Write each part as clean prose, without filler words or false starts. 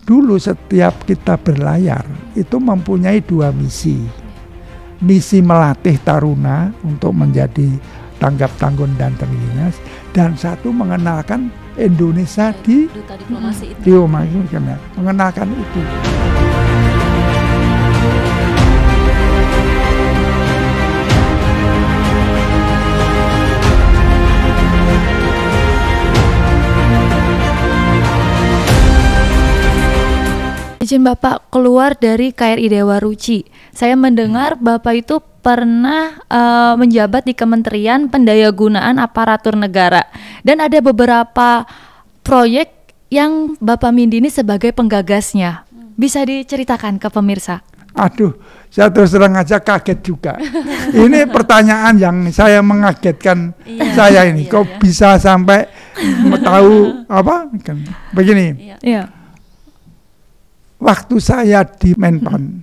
dulu setiap kita berlayar itu mempunyai dua misi. Misi melatih taruna untuk menjadi tanggap tanggung dan terlintas, dan satu mengenalkan Indonesia di duta diplomasi itu. Mengenalkan itu. Izin Bapak keluar dari KRI Dewa Ruci. Saya mendengar Bapak itu pernah menjabat di Kementerian Pendayagunaan Aparatur Negara. Dan ada beberapa proyek yang Bapak Mindy ini sebagai penggagasnya. Bisa diceritakan ke pemirsa? Aduh, saya terus terang aja kaget juga. Ini pertanyaan yang saya mengagetkan saya ini. Kok bisa sampai tahu apa? Begini. Iya. Waktu saya di Menpan,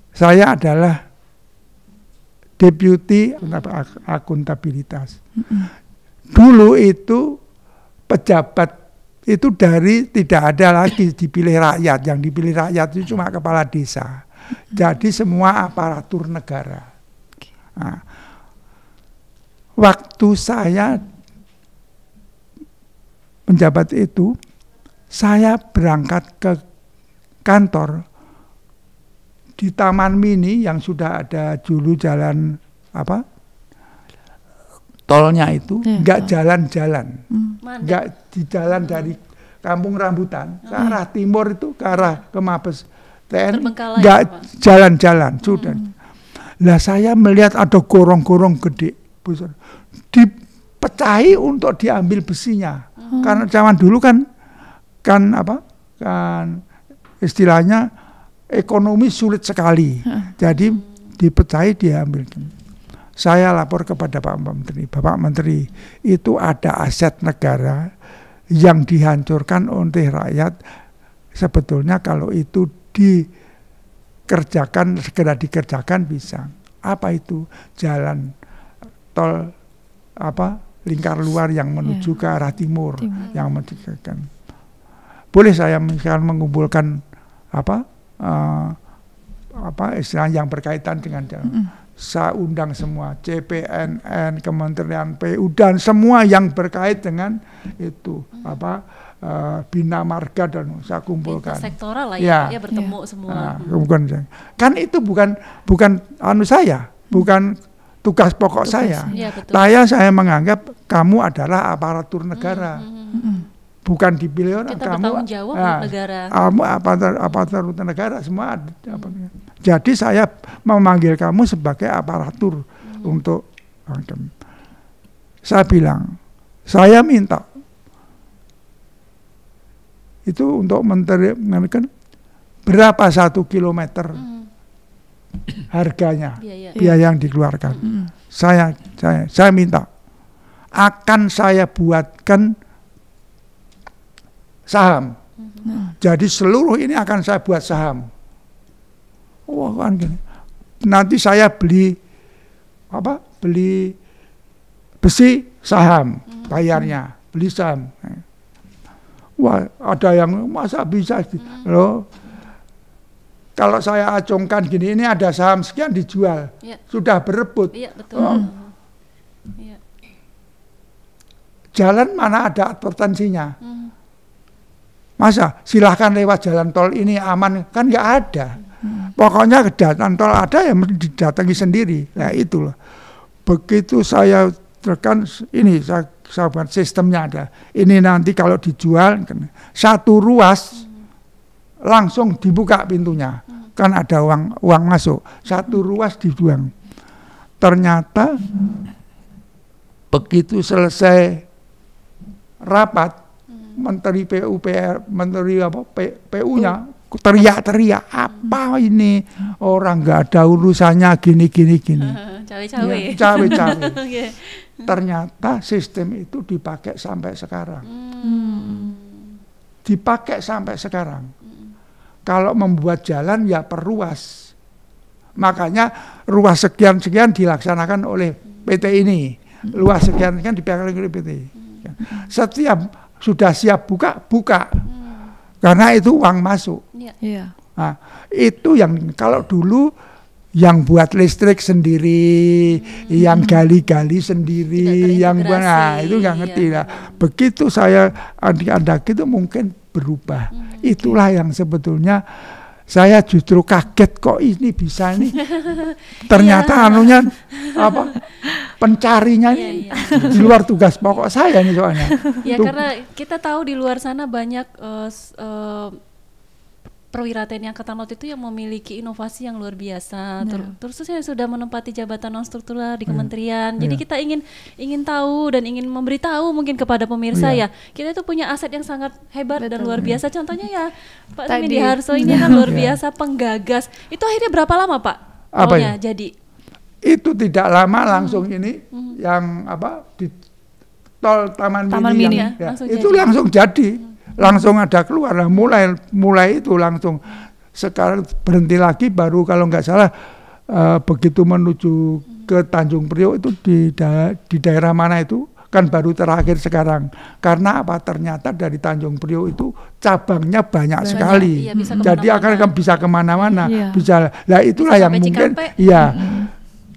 saya adalah Deputi Akuntabilitas. Dulu itu pejabat itu dari tidak ada lagi dipilih rakyat, yang dipilih rakyat itu cuma kepala desa. Jadi semua aparatur negara. Nah, waktu saya menjabat itu, saya berangkat ke kantor di Taman Mini yang sudah ada dulu jalan apa tolnya itu, nggak jalan-jalan, nggak di jalan dari Kampung Rambutan ke arah timur itu ke arah ke Mabes TNI, nggak jalan-jalan sudah. Lah saya melihat ada gorong-gorong gede besar, dipecahi untuk diambil besinya, karena zaman dulu kan istilahnya ekonomi sulit sekali, jadi dipecahi diambil. Saya lapor kepada Pak Menteri, Bapak Menteri, itu ada aset negara yang dihancurkan oleh rakyat. Sebetulnya kalau itu dikerjakan, segera dikerjakan bisa. Apa itu? Jalan tol lingkar luar yang menuju ke arah timur. Yang menjadikan. Boleh saya misalkan mengumpulkan istilah yang berkaitan dengan jalan. Saya undang semua CPNN, Kementerian PU dan semua yang berkait dengan itu Bina Marga, dan saya kumpulkan. Sektoral lah ya bertemu semua. Kan itu bukan saya, bukan tugas pokok saya. Saya menganggap kamu adalah aparatur negara. Bukan dipilih orang, kita bertanggung jawab negara. Kamu aparatur negara semua. Jadi saya memanggil kamu sebagai aparatur untuk. Saya bilang, saya minta itu untuk menerima berapa 1 kilometer harganya, biaya yang dikeluarkan. Saya minta, akan saya buatkan saham. Jadi seluruh ini akan saya buat saham. Wah, kan gini. Nanti saya beli besi saham, bayarnya beli saham. Wah, ada yang masa bisa loh. Kalau saya acungkan gini, ini ada saham sekian dijual, sudah berebut. Iya, betul. Jalan mana ada advertensinya? Masa silahkan lewat jalan tol ini aman, kan nggak ada. Pokoknya jalan tol ada ya mesti didatangi sendiri. Nah itulah. Begitu saya tekan ini, saya buat sistemnya ada. Ini nanti kalau dijual satu ruas langsung dibuka pintunya, kan ada uang masuk. Satu ruas dibuang. Ternyata begitu selesai rapat, Menteri PUPR, PU-nya teriak-teriak, apa ini orang nggak ada urusannya gini. Cawe-cawe. Ternyata sistem itu dipakai sampai sekarang. Kalau membuat jalan ya perluas. Makanya ruas sekian-sekian dilaksanakan oleh PT ini. Luas sekian-sekian dipakai oleh PT. Setiap sudah siap buka. karena itu uang masuk. Iya. Nah, itu yang kalau dulu yang buat listrik sendiri, yang gali-gali sendiri, yang itu nggak ngerti lah. Begitu saya adik-adik itu mungkin berubah. Itulah yang sebetulnya saya justru kaget kok ini bisa nih. Ternyata anunya apa? Pencarinya ini di luar tugas pokok saya nih soalnya. Ya karena kita tahu di luar sana banyak perwira TNI Angkatan Laut itu yang memiliki inovasi yang luar biasa, terus yang sudah menempati jabatan non struktural di kementerian. Jadi kita ingin tahu dan ingin memberitahu mungkin kepada pemirsa ya, kita itu punya aset yang sangat hebat dan luar biasa. Contohnya ya Pak Sumindy Harso ini kan luar biasa penggagas. Itu akhirnya berapa lama Pak? Apa jadi? Itu tidak lama langsung ini yang apa di tol Taman Mini yang, itu langsung jadi. Langsung ada keluar lah, mulai itu langsung. Sekarang berhenti lagi baru kalau nggak salah begitu menuju ke Tanjung Priok itu di daerah mana itu kan baru terakhir sekarang. Karena apa, ternyata dari Tanjung Priok itu cabangnya banyak sekali. Jadi akan bisa kemana-mana. Bisa. Nah itulah yang mungkin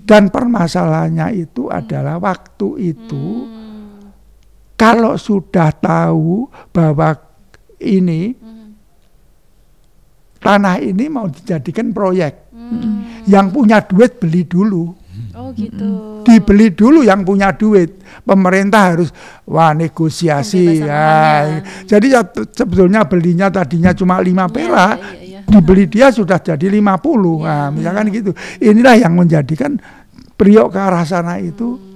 dan permasalahannya itu adalah waktu itu kalau sudah tahu bahwa ini tanah ini mau dijadikan proyek, yang punya duit beli dulu. Oh gitu. Dibeli dulu yang punya duit. Pemerintah harus negosiasi ya. Jadi sebetulnya belinya tadinya cuma 5 perak, dibeli dia sudah jadi 50. Nah, misalkan gitu. Inilah yang menjadikan Priok ke arah sana itu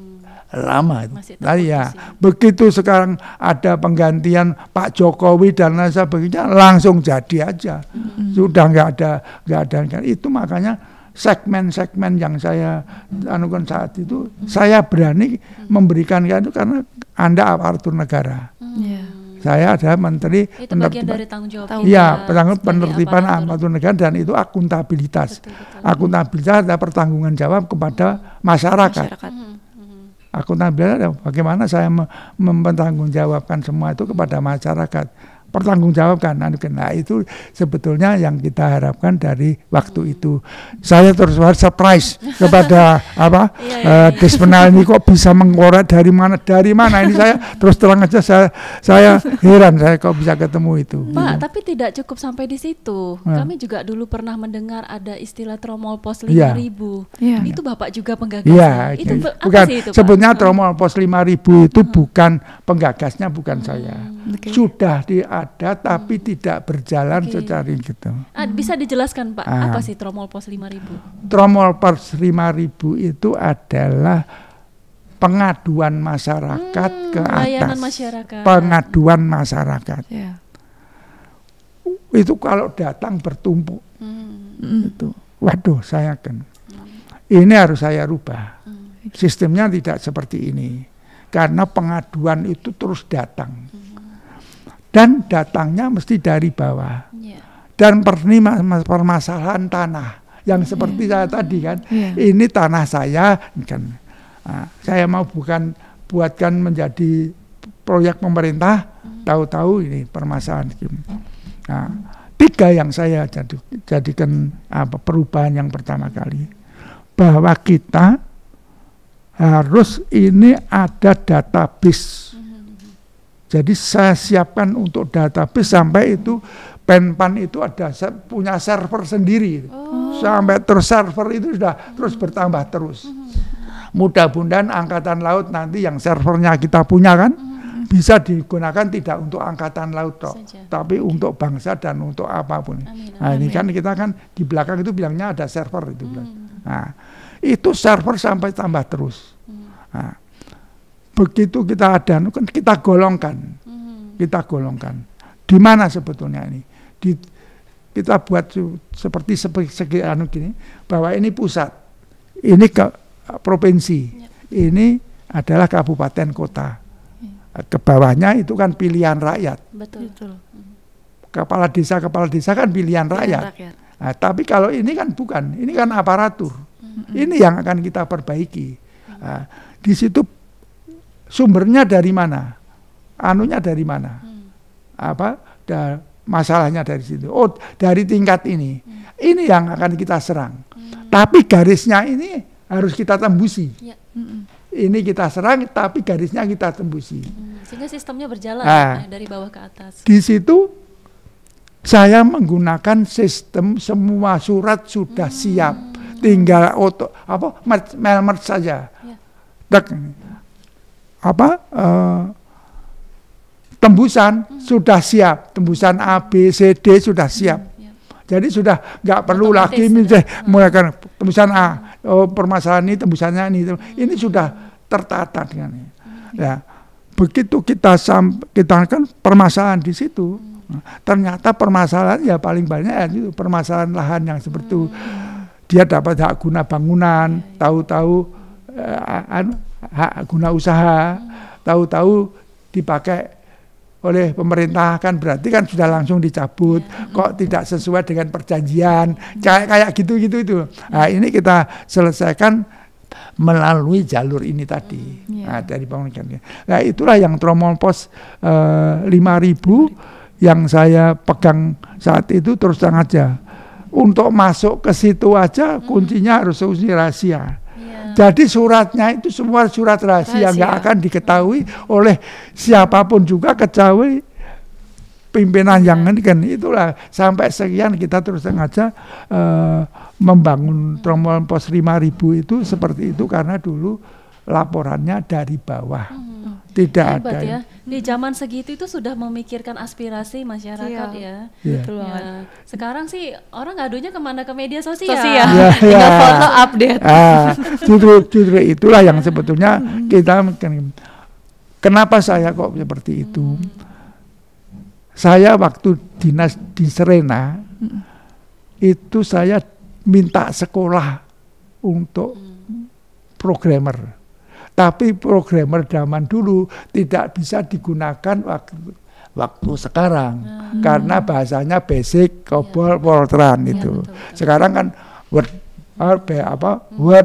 lama itu. Tadi ya, begitu sekarang ada penggantian Pak Jokowi dan lain sebagainya langsung jadi aja. Sudah nggak ada itu. Makanya segmen-segmen yang saya anukan saat itu saya berani memberikan itu karena Anda aparatur negara. Saya adalah menteri itu bagian dari tanggung jawab. Iya, penertiban aparatur negara dan itu akuntabilitas. Akuntabilitas adalah pertanggungjawaban jawab kepada masyarakat. Akuntabilitas bagaimana saya mempertanggungjawabkan semua itu kepada masyarakat, pertanggungjawabkan. Nah itu sebetulnya yang kita harapkan dari waktu itu. Saya terus surprise kepada Despenal ini kok bisa mengkorek dari mana ini. Saya terus terang aja saya heran saya kok bisa ketemu itu. Pak, tapi tidak cukup sampai di situ. Kami juga dulu pernah mendengar ada istilah tromol pos 5.000. Itu Bapak juga penggagasnya. Itu apa sih itu, Pak? Sebetulnya tromol pos 5.000 itu bukan penggagasnya, bukan saya. Sudah ada tapi tidak berjalan secara gitu. Bisa dijelaskan Pak, apa sih tromol pos 5.000? Tromol pos 5.000 itu adalah pengaduan masyarakat ke atas. Masyarakat. Pengaduan masyarakat. Itu kalau datang bertumpuk. Itu. Waduh, saya kan. Ini harus saya rubah. Sistemnya tidak seperti ini. Karena pengaduan itu terus datang. Dan datangnya mesti dari bawah. Dan permasalahan tanah yang seperti saya tadi kan, ini tanah saya kan, saya mau buatkan menjadi proyek pemerintah, tahu-tahu ini permasalahan. Nah, 3 yang saya jadikan perubahan yang pertama kali, bahwa kita harus ini ada database. Jadi saya siapkan untuk database sampai itu Penpan itu ada punya server sendiri. Sampai terus server itu sudah terus bertambah terus. Mudah-mudahan Angkatan Laut nanti yang servernya kita punya kan bisa digunakan tidak untuk Angkatan Laut tapi untuk bangsa dan untuk apapun. Nah, ini kan kita kan di belakang itu bilangnya ada server itu. Nah, itu server sampai tambah terus. Nah, begitu kita ada, kita golongkan. Di mana sebetulnya ini? Kita buat seperti segi gini, bahwa ini pusat, ini ke provinsi, ini adalah kabupaten kota. Ke bawahnya itu kan pilihan rakyat. Betul. Kepala desa kan pilihan rakyat. Nah, tapi kalau ini kan bukan, ini kan aparatur. Ini yang akan kita perbaiki. Nah, di situ sumbernya dari mana? Anunya dari mana? masalahnya dari situ. Oh, dari tingkat ini yang akan kita serang. Tapi garisnya ini harus kita tembusi. Ya. Ini kita serang, tapi garisnya kita tembusi. Sehingga sistemnya berjalan dari bawah ke atas. Di situ saya menggunakan sistem semua surat sudah siap, tinggal merge saja. Ya. Tembusan sudah siap, tembusan A, B, C, D sudah siap. Jadi sudah nggak perlu lagi mulai tembusan A, permasalahan ini tembusannya ini sudah tertata dengan ini. Ya, begitu kita kan permasalahan di situ, ternyata permasalahan ya paling banyak ya itu permasalahan lahan yang seperti itu. Dia dapat hak guna bangunan, tahu-tahu hak guna usaha, tahu-tahu dipakai oleh pemerintah, kan berarti kan sudah langsung dicabut. Kok tidak sesuai dengan perjanjian, kayak gitu itu. Nah, ini kita selesaikan melalui jalur ini tadi. Dari bangunan. Nah, itulah yang Tromol Pos 5.000 yang saya pegang saat itu. Terus terang aja, untuk masuk ke situ aja kuncinya harus rahasia. Jadi suratnya itu semua surat rahasia, nggak akan diketahui oleh siapapun juga kecuali pimpinan yang ini kan. Itulah sampai sekian kita terus sengaja membangun Tromol Pos 5.000 itu seperti itu karena dulu laporannya dari bawah. Tidak ada. Ya. Di zaman segitu itu sudah memikirkan aspirasi masyarakat ya. Betul banget. Sekarang sih orang ngadunya kemana, ke media sosial. Tinggal foto update. Justru itulah yang sebetulnya kita. Kenapa saya kok seperti itu? Saya waktu dinas di Serena itu saya minta sekolah untuk programmer. Tapi programmer zaman dulu tidak bisa digunakan waktu sekarang karena bahasanya basic, COBOL, Fortran itu. Sekarang kan Word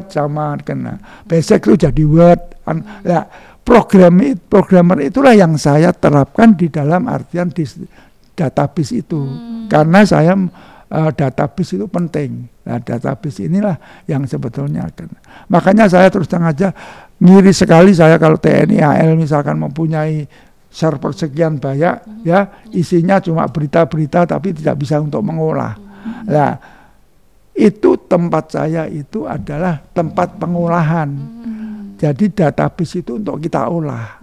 sama kena basic itu jadi Word. Nah, programmer itulah yang saya terapkan di dalam artian di database itu. Karena saya database itu penting. Nah, database inilah yang sebetulnya makanya saya terus terang aja ngiri sekali saya kalau TNI AL misalkan mempunyai server sekian banyak, ya isinya cuma berita-berita tapi tidak bisa untuk mengolah. Nah, itu tempat saya itu adalah tempat pengolahan. Jadi database itu untuk kita olah.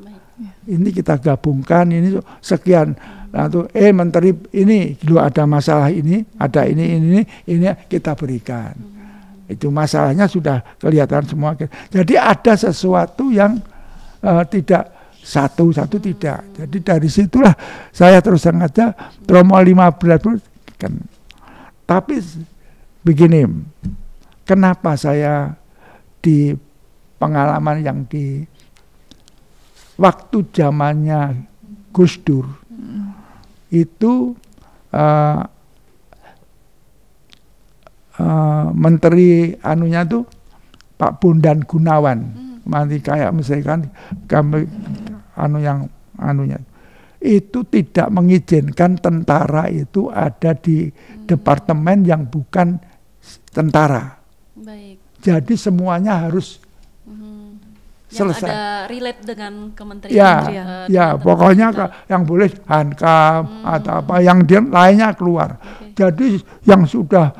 Ini kita gabungkan, ini sekian. Lalu menteri ini dulu ada masalah ini, ada ini kita berikan. Itu masalahnya sudah kelihatan semua. Jadi ada sesuatu yang tidak satu tidak. Jadi dari situlah saya terus sengaja Tromol 15 kan. Tapi begini, kenapa saya di pengalaman yang di waktu zamannya Gus Dur itu menteri anunya tuh Pak Bondan Gunawan, nanti kayak misalkan kami anunya itu tidak mengizinkan tentara itu ada di departemen yang bukan tentara. Baik. Jadi semuanya harus selesai. Yang ada relate dengan kementerian. Pokoknya yang boleh Hankam atau apa yang dia lainnya keluar. Jadi yang sudah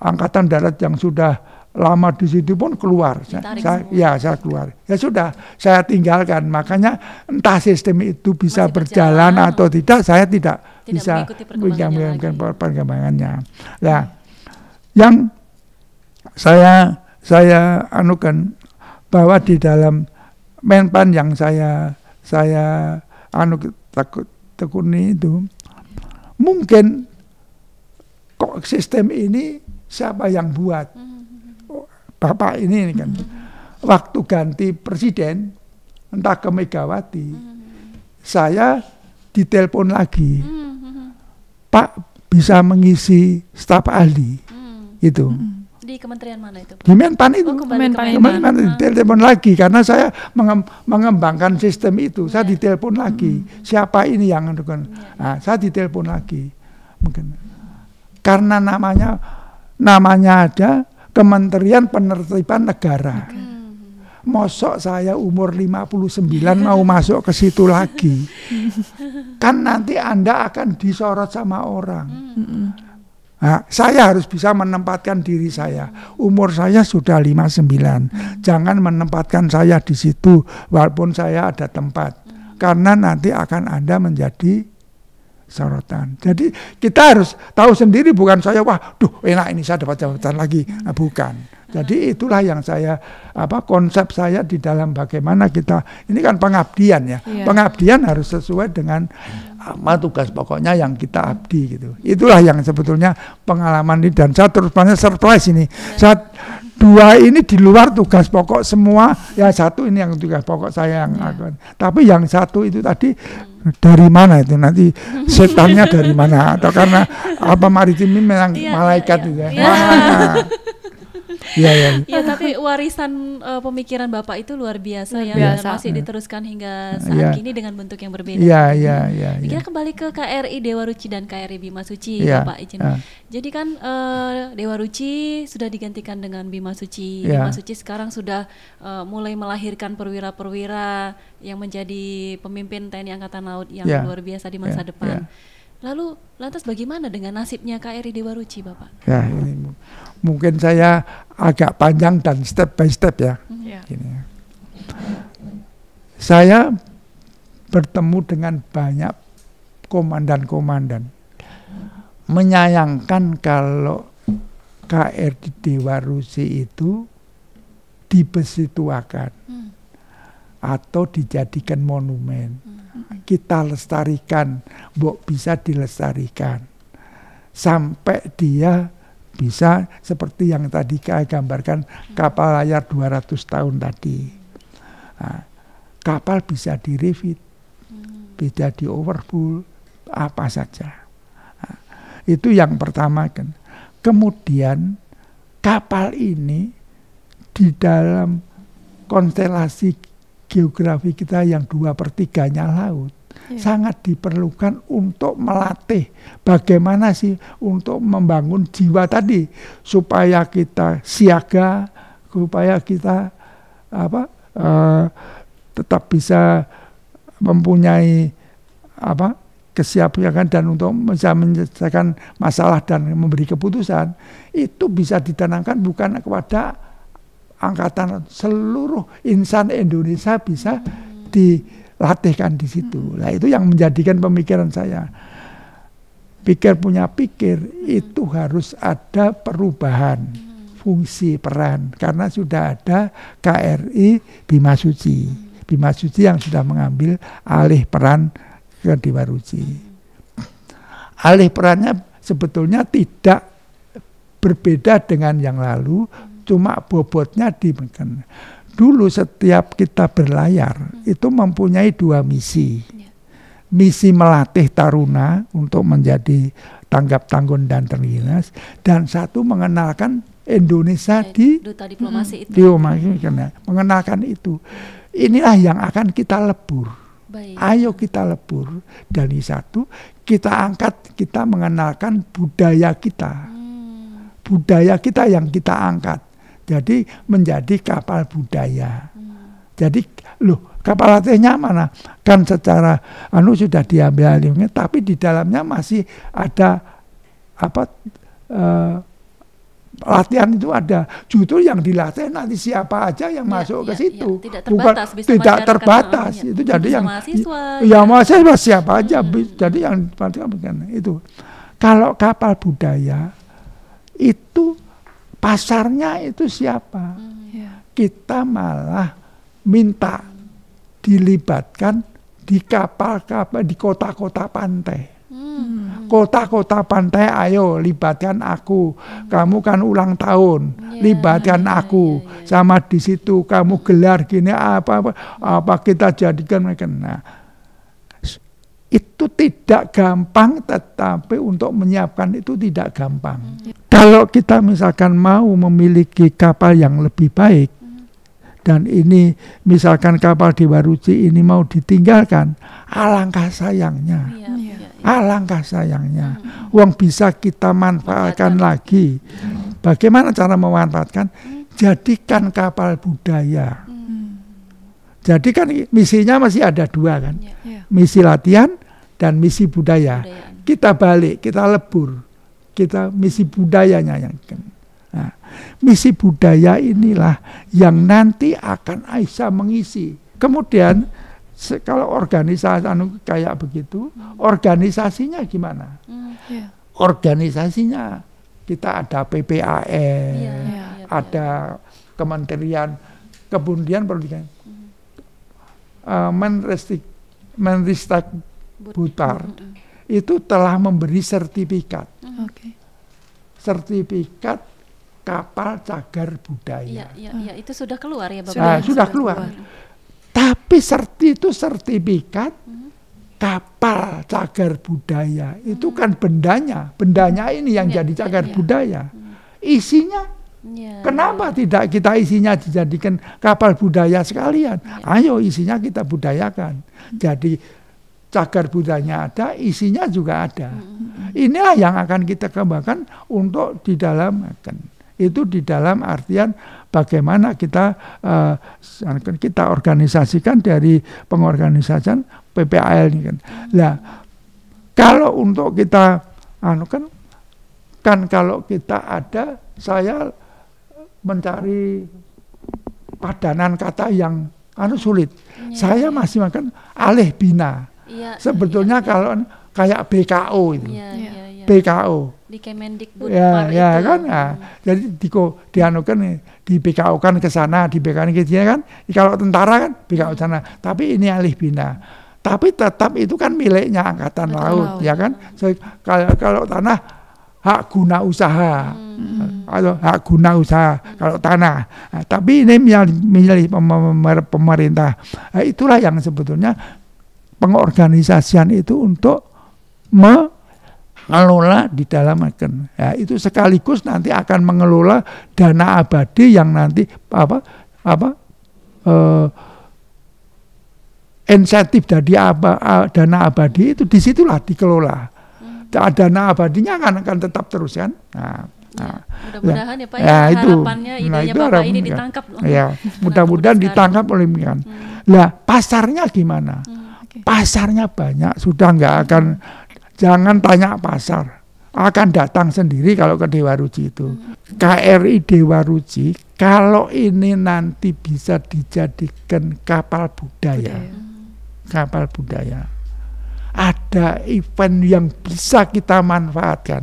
angkatan darat yang sudah lama di situ pun keluar. Saya keluar. Ya sudah, saya tinggalkan. Makanya entah sistem itu bisa berjalan atau tidak, saya tidak bisa mengikuti perkembangannya. Nah, yang saya anukan bahwa di dalam Menpan yang saya tekuni itu, mungkin kok sistem ini siapa yang buat? Bapak ini kan waktu ganti presiden entah ke Megawati, saya ditelepon lagi, Pak bisa mengisi staf ahli itu. Di kementerian mana itu? Di Menpan itu. Kembali ke Menpan ditelepon lagi karena saya mengembangkan sistem itu. Saya ditelepon lagi. Siapa ini yang mendukung? Nah, saya ditelepon lagi. Mungkin karena namanya ada Kementerian Penertiban Negara. Mosok saya umur 59 mau masuk ke situ lagi. Kan nanti Anda akan disorot sama orang. Nah, saya harus bisa menempatkan diri saya. Umur saya sudah 59. Jangan menempatkan saya di situ walaupun saya ada tempat. Karena nanti akan Anda menjadi sorotan. Jadi kita harus tahu sendiri, bukan saya enak ini saya dapat jabatan lagi. Nah, bukan. Jadi itulah yang saya konsep saya di dalam bagaimana kita ini kan pengabdian ya. Pengabdian harus sesuai dengan tugas pokoknya yang kita abdi gitu. Itulah yang sebetulnya pengalaman ini, dan saya terus banyak surprise ini. Dua ini di luar tugas pokok semua. Ya satu ini yang tugas pokok saya yang lakukan. Tapi yang satu itu tadi dari mana itu nanti setannya dari mana, atau karena maritim ini memang malaikat itu ya. Iya, tapi warisan pemikiran Bapak itu luar biasa ya, dan masih diteruskan hingga saat ini dengan bentuk yang berbeda. Kita kembali ke KRI Dewa Ruci dan KRI Bima Suci, Bapak izin. Jadi kan Dewa Ruci sudah digantikan dengan Bima Suci. Bima Suci sekarang sudah mulai melahirkan perwira-perwira yang menjadi pemimpin TNI Angkatan Laut yang luar biasa di masa depan. Lalu lantas bagaimana dengan nasibnya KRI Dewa Ruci, Bapak? Ya, ini mungkin saya agak panjang dan step by step ya. Gini. Saya bertemu dengan banyak komandan-komandan, menyayangkan kalau KRI Dewa Ruci itu dibesituakan atau dijadikan monumen. Kita lestarikan, bisa dilestarikan sampai dia bisa seperti yang tadi saya gambarkan, kapal layar 200 tahun tadi. Nah, kapal bisa direvit, bisa di overhaul, apa saja. Nah, itu yang pertama kan. Kemudian kapal ini di dalam konstelasi geografi kita yang 2/3-nya laut, sangat diperlukan untuk melatih bagaimana sih untuk membangun jiwa tadi, supaya kita siaga, supaya kita tetap bisa mempunyai kesiapsiagaan dan untuk bisa menyelesaikan masalah dan memberi keputusan. Itu bisa ditanamkan bukan kepada angkatan, seluruh insan Indonesia bisa dilatihkan di situ. Nah, itu yang menjadikan pemikiran saya. Punya pikir itu harus ada perubahan fungsi peran, karena sudah ada KRI Bima Suci. Bima Suci yang sudah mengambil alih peran ke Dewa Ruci. Alih perannya sebetulnya tidak berbeda dengan yang lalu, cuma bobotnya dimakan. Dulu setiap kita berlayar itu mempunyai 2 misi. Misi melatih taruna untuk menjadi tanggap tanggung dan terlintas, dan satu mengenalkan Indonesia di duta diplomasi itu. Mengenalkan itu. Inilah yang akan kita lebur. Ayo kita lebur. Dari satu kita angkat, kita mengenalkan budaya kita. Budaya kita yang kita angkat. Jadi menjadi kapal budaya. Jadi kapal latihnya mana? Kan secara sudah diambil alihnya, tapi di dalamnya masih ada latihan itu ada. Justru yang dilatih nanti siapa aja yang masuk ke situ. Tidak terbatas, bukan tidak terbatas. Itu jadi yang mahasiswa siapa aja. Jadi yang itu. Kalau kapal budaya itu pasarnya itu siapa? Kita malah minta dilibatkan di kapal-kapal di kota-kota pantai. Kota-kota pantai, ayo libatkan aku. Kamu kan ulang tahun, libatkan aku. Sama di situ kamu gelar gini apa kita jadikan mereka. Nah, itu tidak gampang, tetapi untuk menyiapkan itu tidak gampang. Kalau Kalau kita misalkan mau memiliki kapal yang lebih baik, dan ini misalkan kapal Dewa Ruci ini mau ditinggalkan, alangkah sayangnya. Alangkah sayangnya. Uang bisa kita manfaatkan lagi. Bagaimana cara memanfaatkan? Jadikan kapal budaya. Jadi kan misinya masih ada 2 kan. Misi latihan dan misi budaya. Kita balik, kita lebur. Kita misi budayanya yang nah, misi budaya inilah yang nanti akan Aisyah mengisi. Kemudian kalau organisasi kayak begitu, organisasinya gimana? Organisasinya kita ada PPAL, ada Kementerian Kebudayaan Pendidikan, Menristek Butar itu telah memberi sertifikat, sertifikat kapal cagar budaya. Ya, itu sudah keluar ya Bapak? Nah, sudah keluar. Tapi itu sertifikat kapal cagar budaya itu kan bendanya ini yang jadi cagar budaya. Isinya, kenapa tidak kita isinya dijadikan kapal budaya sekalian? Ayo isinya kita budayakan. Jadi cagar budayanya ada, isinya juga ada. Inilah yang akan kita kembangkan untuk di dalam itu di dalam artian bagaimana kita organisasikan dari pengorganisasian PPAL ini kan. Nah, kalau untuk kita kan kalau kita ada, saya mencari padanan kata yang sulit. Saya masih makan alih bina. Sebetulnya kalau kayak BKO itu. BKO di Kemendikbud ya kan, jadi di BKO kan ke sana, di BKO ke sini kan, kalau tentara kan BKO sana, tapi ini alih bina, tapi tetap itu kan miliknya Angkatan Laut ya kan. So, kalau tanah hak guna usaha, atau hak guna usaha kalau tanah, tapi ini milik pemerintah. Itulah yang sebetulnya pengorganisasian itu untuk mengelola di dalam itu sekaligus nanti akan mengelola dana abadi yang nanti insentif dari dana abadi itu disitulah dikelola. Dana abadinya akan tetap terus kan. Mudah-mudahan ya Pak harapannya idenya Bapak ini ditangkap. Mudah-mudahan ditangkap oleh mereka. Lah pasarnya gimana? Pasarnya banyak, sudah nggak akan. Jangan tanya pasar, akan datang sendiri kalau ke Dewa Ruci itu. KRI Dewa Ruci, kalau ini nanti bisa dijadikan kapal budaya. Kapal budaya. Ada event yang bisa kita manfaatkan.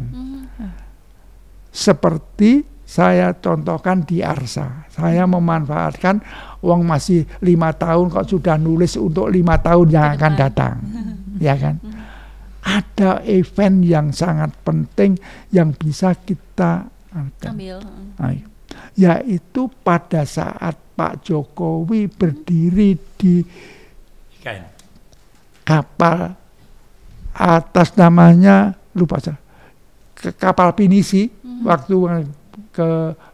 Seperti saya contohkan di Arsa. Saya memanfaatkan uang masih 5 tahun, kok sudah nulis untuk 5 tahun yang akan datang. Ya kan? Ada event yang sangat penting yang bisa kita ambil, yaitu pada saat Pak Jokowi berdiri di kapal atas namanya lupa saya, kapal pinisi waktu ke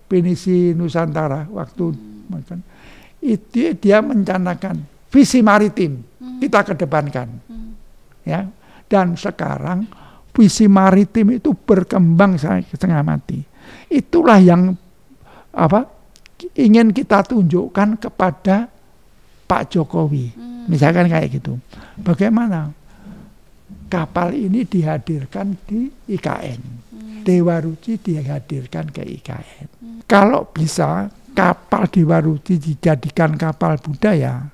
pinisi Nusantara waktu itu dia mencanangkan visi maritim kita kedepankan, ya. Dan sekarang visi maritim itu berkembang setengah mati. Itulah yang ingin kita tunjukkan kepada Pak Jokowi. Misalkan kayak gitu. Bagaimana kapal ini dihadirkan di IKN. Dewa Ruci dihadirkan ke IKN. Kalau bisa kapal Dewa Ruci dijadikan kapal budaya,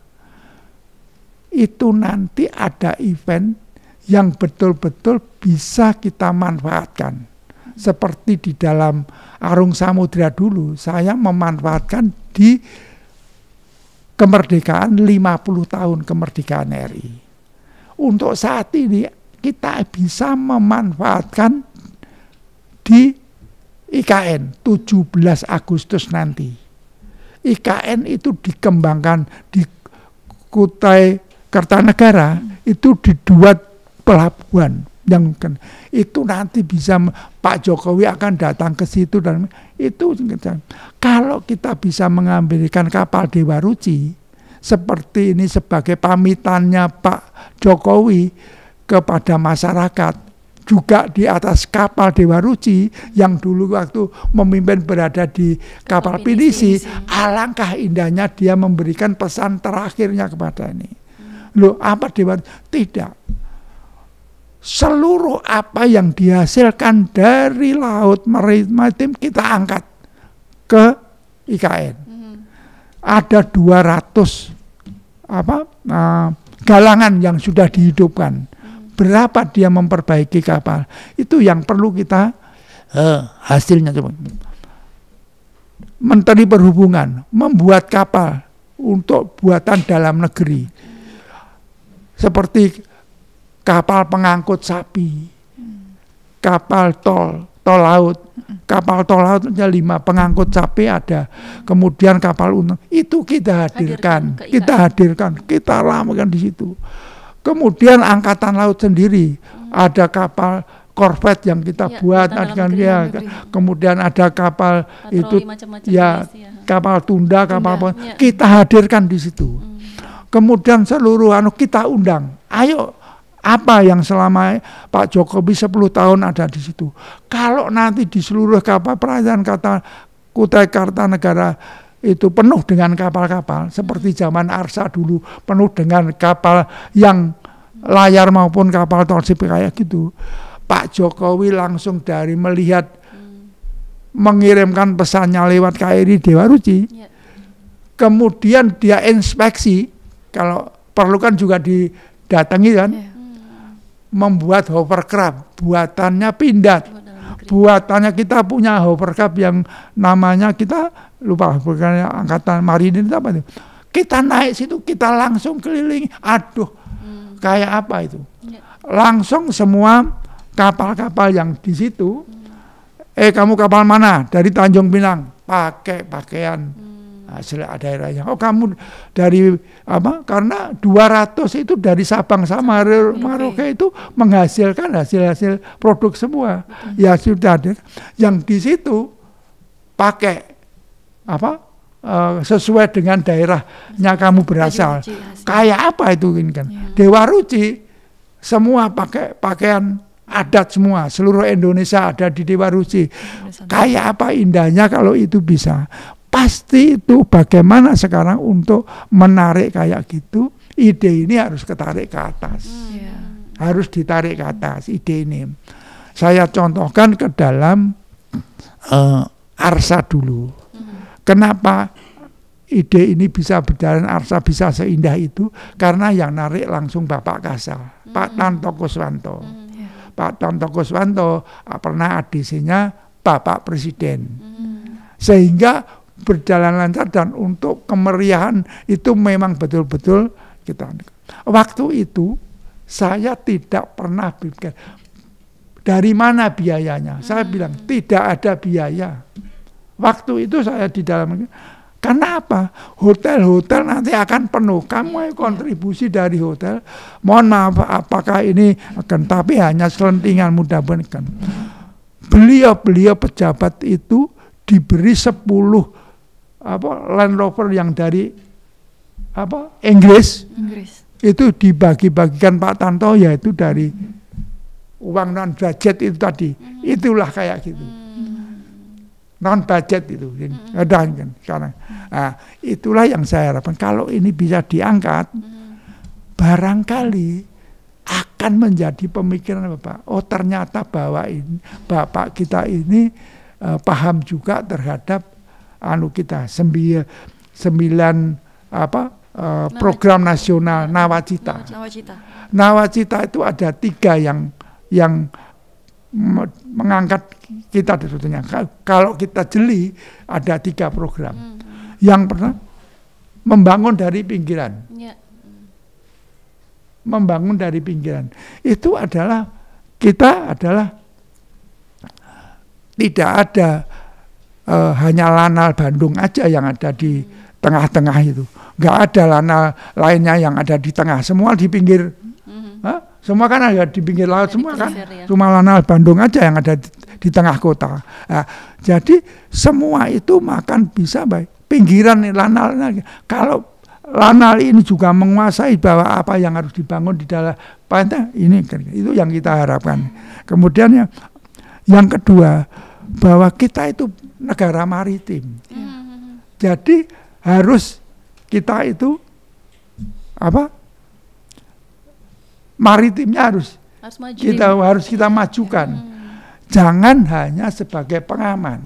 itu nanti ada event yang betul-betul bisa kita manfaatkan. Seperti di dalam Arung Samudra dulu, saya memanfaatkan di kemerdekaan 50 tahun kemerdekaan RI. Untuk saat ini kita bisa memanfaatkan di IKN 17 Agustus nanti. IKN itu dikembangkan di Kutai Kertanegara, itu dibuat pelabuhan yang itu nanti bisa Pak Jokowi akan datang ke situ dan itu kalau kita bisa mengambilkan kapal Dewa Ruci seperti ini sebagai pamitannya Pak Jokowi kepada masyarakat, juga di atas kapal Dewa Ruci yang dulu waktu memimpin berada di kapal pinisi, alangkah indahnya dia memberikan pesan terakhirnya kepada ini. Loh, apa Dewa Ruci? Tidak. Seluruh apa yang dihasilkan dari laut maritim kita angkat ke IKN. Ada 200 galangan yang sudah dihidupkan. Berapa dia memperbaiki kapal? Itu yang perlu kita hasilnya coba. Menteri Perhubungan membuat kapal untuk buatan dalam negeri. Seperti kapal pengangkut sapi, kapal tol laut, kapal tol lautnya 5, pengangkut sapi ada, kemudian kapal untung, itu kita hadirkan, kita ramekan di situ. Kemudian angkatan laut sendiri, ada kapal korvet yang kita buat, kemudian ada kapal itu, kapal tunda, kita hadirkan di situ. Kemudian seluruh kita undang, ayo. Apa yang selama Pak Jokowi 10 tahun ada di situ. Kalau nanti di seluruh kapal perairan Kutai Kartanegara itu penuh dengan kapal-kapal, seperti zaman Arsa dulu, penuh dengan kapal yang layar maupun kapal tol sipil kayak gitu. Pak Jokowi langsung dari melihat, mengirimkan pesannya lewat KRI Dewa Ruci, kemudian dia inspeksi, kalau perlu kan juga didatangi kan, membuat hovercraft, buatannya Pindad, buatannya kita punya hovercraft yang namanya kita lupa, bukannya angkatan marinir itu apa itu, kita naik situ, kita langsung keliling, aduh kayak apa itu, langsung semua kapal-kapal yang di situ, kamu kapal mana? Dari Tanjung Pinang, pakai pakaian hasil daerahnya. Oh kamu dari apa? Karena 200 itu dari Sabang sama Merauke itu menghasilkan hasil-hasil produk semua. Ya sudah ada. Yang di situ pakai apa? Sesuai dengan daerahnya kamu berasal. Kayak apa itu kan? Dewa Ruci semua pakai pakaian adat semua, seluruh Indonesia ada di Dewa Ruci. Kayak apa indahnya kalau itu bisa. Pasti itu bagaimana sekarang untuk menarik kayak gitu, ide ini harus ketarik ke atas. Harus ditarik ke atas ide ini. Saya contohkan ke dalam Arsa dulu. Kenapa ide ini bisa berjalan, Arsa bisa seindah itu? Karena yang narik langsung Bapak Kasal, Pak Tanto Kuswanto. Pak Tanto Kuswanto pernah adisinya Bapak Presiden. Sehingga berjalan lancar dan untuk kemeriahan itu memang betul-betul kita. Waktu itu saya tidak pernah pikir dari mana biayanya. Saya bilang tidak ada biaya. Waktu itu saya di dalam, karena apa? Hotel-hotel nanti akan penuh. Kamu kontribusi dari hotel. Mohon maaf, apakah ini akan, tapi hanya selentingan mudah-mudahan. Beliau pejabat itu diberi 10 Land Rover yang dari Inggris itu dibagi-bagikan Pak Tanto, yaitu dari uang non budget itu tadi. Itulah kayak gitu. Non budget itu ada kan sekarang. Nah, itulah yang saya harapkan kalau ini bisa diangkat, barangkali akan menjadi pemikiran Bapak. Oh ternyata bahwa ini Bapak kita ini paham juga terhadap kita 9 program nasional Nawacita. Nawacita itu ada 3 yang mengangkat kita sebetulnya. Kalau kita jeli ada 3 program. Yang pertama membangun dari pinggiran. Membangun dari pinggiran. Itu adalah kita adalah tidak ada hanya Lanal Bandung aja yang ada di tengah-tengah itu. Nggak ada Lanal lainnya yang ada di tengah. Semua di pinggir Semua kan ada di pinggir laut semua kan. ya. Cuma Lanal Bandung aja yang ada di tengah kota. Nah, jadi semua itu makan bisa baik. Pinggiran Lanal. Kalau Lanal ini juga menguasai bahwa apa yang harus dibangun di dalam pantai ini, itu yang kita harapkan. Kemudian yang kedua, bahwa kita itu negara maritim. Jadi harus kita itu maritimnya harus kita majukan. Jangan hanya sebagai pengaman.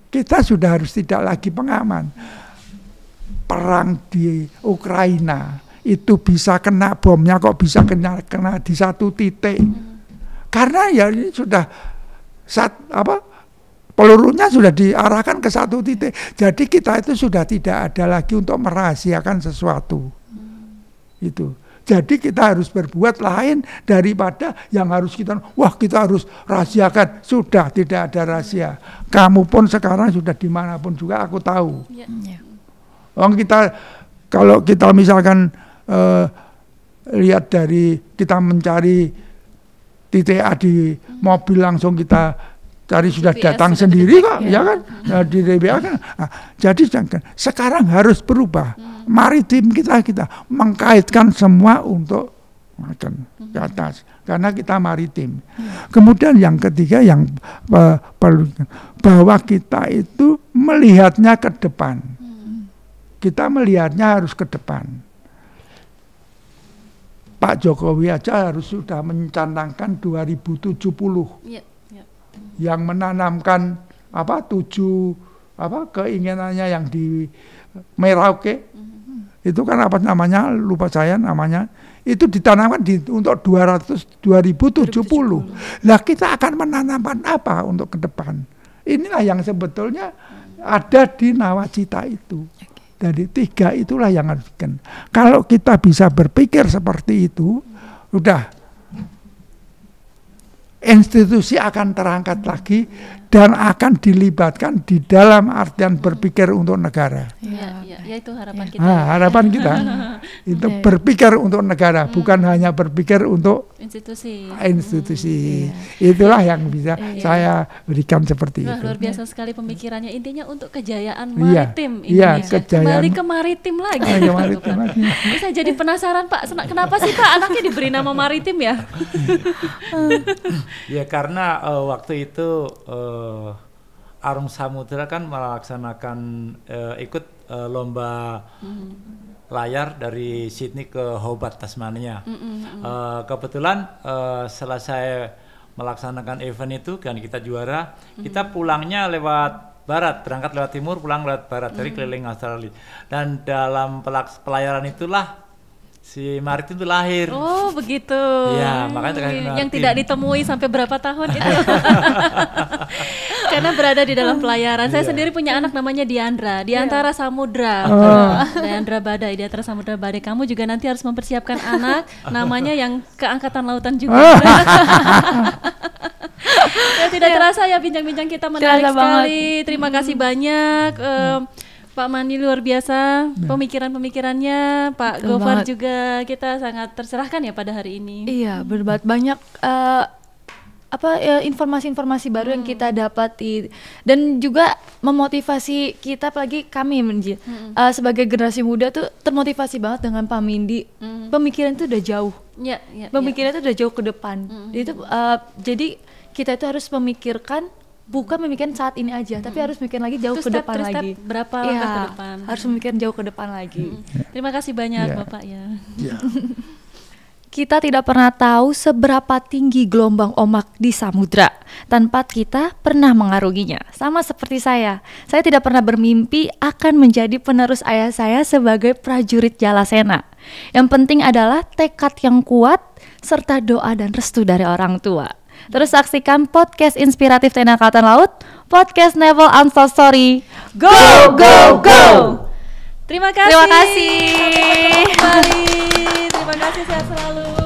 Kita sudah harus tidak lagi pengaman. Perang di Ukraina itu bisa kena bomnya kok bisa kena di satu titik. Karena ya ini sudah pelurunya sudah diarahkan ke satu titik. Jadi kita itu sudah tidak ada lagi untuk merahasiakan sesuatu. Itu. Jadi kita harus berbuat lain daripada yang harus kita harus rahasiakan. Sudah tidak ada rahasia. Kamu pun sekarang sudah dimanapun juga aku tahu. Kalau kita misalkan lihat dari kita mencari titik A di mobil langsung kita cari sudah GPS datang sendiri kok, ya kan? Di DBA kan. Nah, jadi sekarang harus berubah. Maritim kita mengkaitkan semua untuk makan ke atas karena kita maritim. Kemudian yang ketiga yang perlu bahwa kita itu melihatnya ke depan. Kita melihatnya harus ke depan. Pak Jokowi aja harus sudah mencanangkan 2070. Yang menanamkan keinginannya yang di Merauke. Itu kan lupa saya namanya, itu ditanamkan untuk 2070. Lah kita akan menanamkan apa untuk ke depan? Inilah yang sebetulnya ada di nawacita itu. Jadi 3 itulah yang harus diken. Kalau kita bisa berpikir seperti itu, udah institusi akan terangkat lagi dan akan dilibatkan di dalam artian berpikir untuk negara. Ya itu harapan kita. Harapan kita itu berpikir untuk negara, bukan hanya berpikir untuk institusi. Itulah yang bisa saya berikan seperti itu. Luar biasa sekali pemikirannya. Intinya untuk kejayaan maritim Indonesia. Kembali ke maritim lagi. Saya jadi penasaran Pak, kenapa sih Pak anaknya diberi nama maritim ya? Ya karena waktu itu Arum Samudra kan melaksanakan ikut lomba layar dari Sydney ke Hobart, Tasmania. Kebetulan selesai melaksanakan event itu kan kita juara, kita pulangnya lewat barat, berangkat lewat timur, pulang lewat barat, dari keliling Australia. Dan dalam pelayaran itulah si maritim itu lahir. Oh begitu. Ya makanya yang tidak ditemui sampai berapa tahun itu. Karena berada di dalam pelayaran. Saya sendiri punya anak namanya Diandra. Di antara samudra. Diandra Badai. Di antara samudra Badai. Kamu juga nanti harus mempersiapkan anak namanya yang keangkatan lautan juga. Ya, tidak terasa ya bincang-bincang kita menarik sekali. Terima kasih banyak. Pak Mani luar biasa pemikiran-pemikirannya, Pak Gofar juga kita sangat tercerahkan ya pada hari ini. Iya, banyak informasi-informasi baru yang kita dapati dan juga memotivasi kita, apalagi kami sebagai generasi muda tuh termotivasi banget dengan Pak Mindi. Pemikiran itu udah jauh. Pemikiran itu udah jauh ke depan. Jadi kita itu harus memikirkan bukan memikirkan saat ini aja, tapi harus mikir lagi jauh ke depan lagi. Berapa langkah ke depan? Harus memikirkan jauh ke depan lagi. Terima kasih banyak Bapak ya. Kita tidak pernah tahu seberapa tinggi gelombang ombak di samudra tanpa kita pernah mengarunginya. Sama seperti saya tidak pernah bermimpi akan menjadi penerus ayah saya sebagai prajurit Jalasena. Yang penting adalah tekad yang kuat serta doa dan restu dari orang tua. Terus saksikan podcast inspiratif TNI Angkatan Laut, podcast Naval Untold Story. Go, go, go! Terima kasih. Terima kasih. Terima kasih, sehat selalu.